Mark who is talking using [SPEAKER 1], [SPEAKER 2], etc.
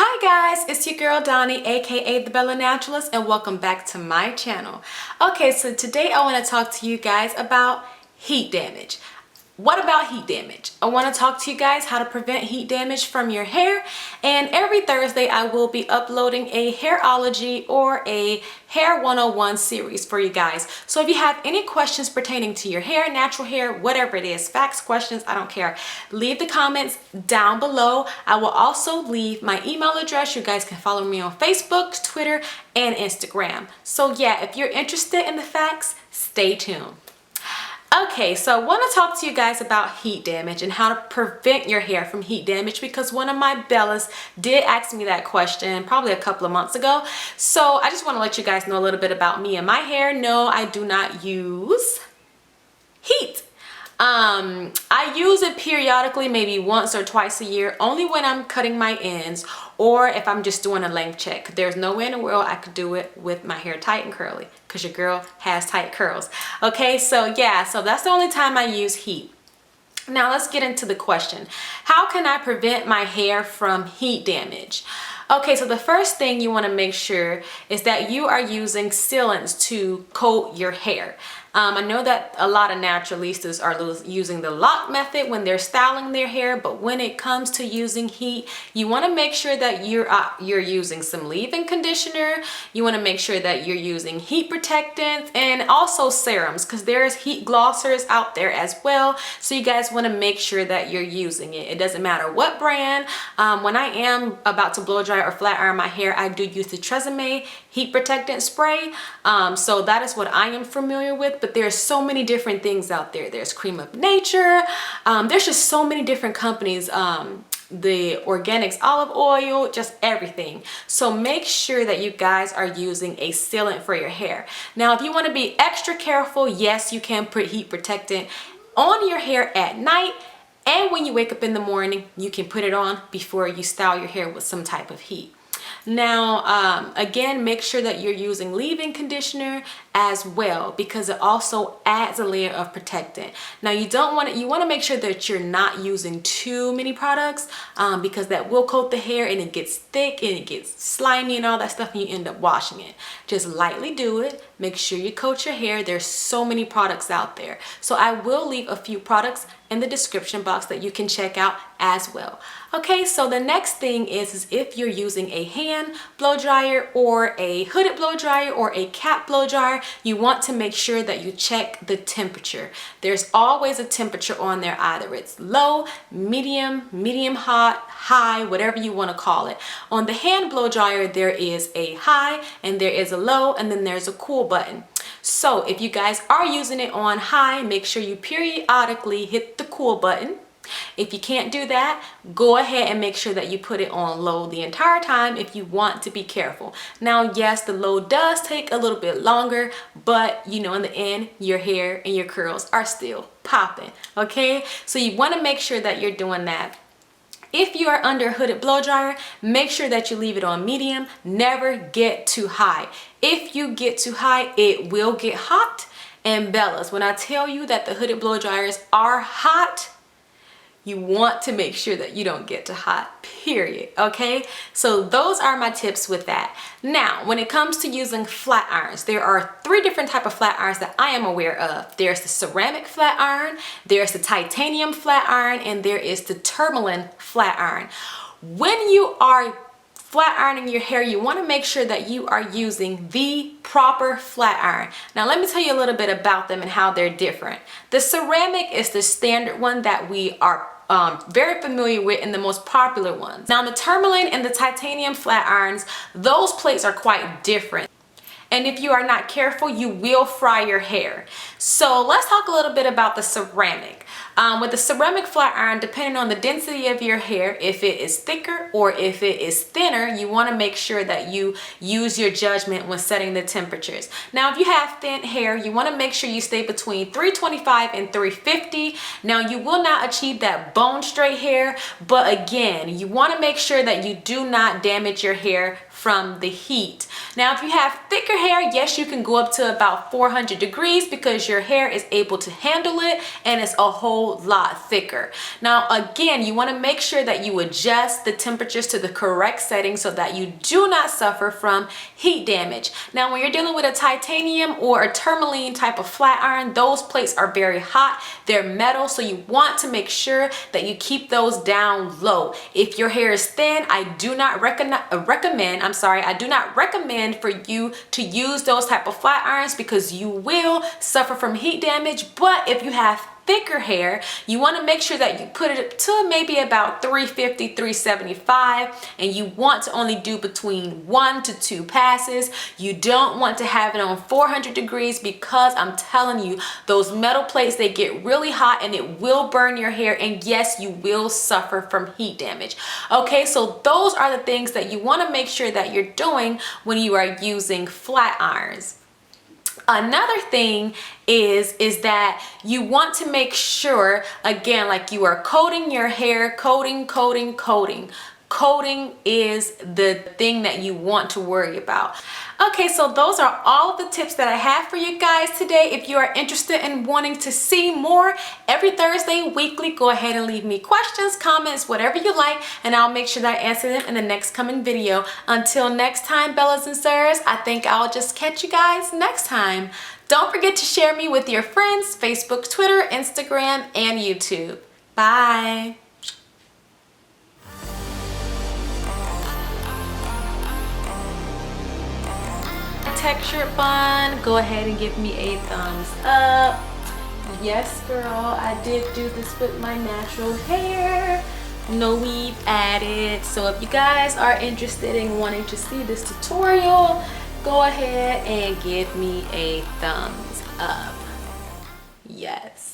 [SPEAKER 1] Hi guys, it's your girl Donnie, aka the Bella Naturalist, and welcome back to my channel. Okay, so today I want to talk to you guys about heat damage. What about heat damage? I want to talk to you guys how to prevent heat damage from your hair, and every Thursday I will be uploading a hairology or a hair 101 series for you guys. So if you have any questions pertaining to your hair, natural hair, whatever it is, facts, questions, I don't care, leave the comments down below. I will also leave my email address. You guys can follow me on Facebook, Twitter, and Instagram. So yeah, if you're interested in the facts, stay tuned. Okay, so I want to talk to you guys about heat damage and how to prevent your hair from heat damage, because one of my Bellas did ask me that question probably a couple of months ago. So I just want to let you guys know a little bit about me and my hair. No, I do not use heat. I use it periodically, maybe once or twice a year, only when I'm cutting my ends or if I'm just doing a length check. There's no way in the world I could do it with my hair tight and curly, because your girl has tight curls. Okay, so yeah, so that's the only time I use heat. Now let's get into the question. How can I prevent my hair from heat damage? Okay, so the first thing you want to make sure is that you are using sealants to coat your hair. I know that a lot of naturalistas are using the lock method when they're styling their hair, but when it comes to using heat, you want to make sure that you're using some leave-in conditioner. You want to make sure that you're using heat protectants and also serums, because there's heat glossers out there as well. So you guys want to make sure that you're using it. It doesn't matter what brand. When I am about to blow dry or flat iron my hair, I do use the TRESemme heat protectant spray. So that is what I am familiar with. But there's so many different things out there. There's Creme of Nature. There's just so many different companies. The organics olive oil, just everything. So make sure that you guys are using a sealant for your hair. Now, if you want to be extra careful, yes, you can put heat protectant on your hair at night. And when you wake up in the morning, you can put it on before you style your hair with some type of heat. Now, again, make sure that you're using leave-in conditioner as well, because it also adds a layer of protectant. Now, you want to make sure that you're not using too many products, because that will coat the hair and it gets thick and it gets slimy and all that stuff, and you end up washing it. Just lightly do it. Make sure you coat your hair. There's so many products out there. So I will leave a few products in the description box that you can check out as well. Okay, so the next thing is if you're using a hand blow dryer or a hooded blow dryer or a cap blow dryer, you want to make sure that you check the temperature. There's always a temperature on there, either it's low, medium, medium hot, high, whatever you want to call it. On the hand blow dryer, there is a high and there is a low, and then there's a cool button. So if you guys are using it on high, make sure you periodically hit the cool button. If you can't do that, go ahead and make sure that you put it on low the entire time if you want to be careful. Now, yes, the low does take a little bit longer, but you know, in the end, your hair and your curls are still popping, okay? So you want to make sure that you're doing that. If you are under a hooded blow dryer, make sure that you leave it on medium. Never get too high. If you get too high, it will get hot. And Bellas, when I tell you that the hooded blow dryers are hot, you want to make sure that you don't get too hot, period. Okay, so those are my tips with that. Now, when it comes to using flat irons, there are 3 different types of flat irons that I am aware of. There's the ceramic flat iron, there's the titanium flat iron, and there is the tourmaline flat iron. When you are flat ironing your hair, you want to make sure that you are using the proper flat iron. Now, let me tell you a little bit about them and how they're different. The ceramic is the standard one that we are very familiar with and the most popular ones. Now, the tourmaline and the titanium flat irons, those plates are quite different. And if you are not careful, you will fry your hair. So let's talk a little bit about the ceramic. With the ceramic flat iron, depending on the density of your hair, if it is thicker or if it is thinner, you want to make sure that you use your judgment when setting the temperatures. Now, if you have thin hair, you want to make sure you stay between 325 and 350. Now, you will not achieve that bone straight hair, but again, you want to make sure that you do not damage your hair from the heat. Now, if you have thicker hair, yes, you can go up to about 400 degrees because your hair is able to handle it and it's a whole lot thicker. Now, again, you want to make sure that you adjust the temperatures to the correct setting so that you do not suffer from heat damage. Now, when you're dealing with a titanium or a tourmaline type of flat iron, those plates are very hot. They're metal, so you want to make sure that you keep those down low. If your hair is thin, I do not recommend for you to use those type of flat irons because you will suffer from heat damage. But if you have thicker hair, you want to make sure that you put it to maybe about 350, 375, and you want to only do between 1 to 2 passes. You don't want to have it on 400 degrees because I'm telling you, those metal plates, they get really hot and it will burn your hair, and yes, you will suffer from heat damage. Okay, so those are the things that you want to make sure that you're doing when you are using flat irons. Another thing is that you want to make sure, again, like you are coating your hair, coating. Coating is the thing that you want to worry about. Okay, so those are all the tips that I have for you guys today. If you are interested in wanting to see more every Thursday weekly, go ahead and leave me questions, comments, whatever you like, and I'll make sure that I answer them in the next coming video. Until next time, Bellas and Sirs, I think I'll just catch you guys next time. Don't forget to share me with your friends, Facebook, Twitter, Instagram, and YouTube. Bye. Textured bun, go ahead and give me a thumbs up. Yes, girl, I did do this with my natural hair. No weave added. So if you guys are interested in wanting to see this tutorial, go ahead and give me a thumbs up. Yes.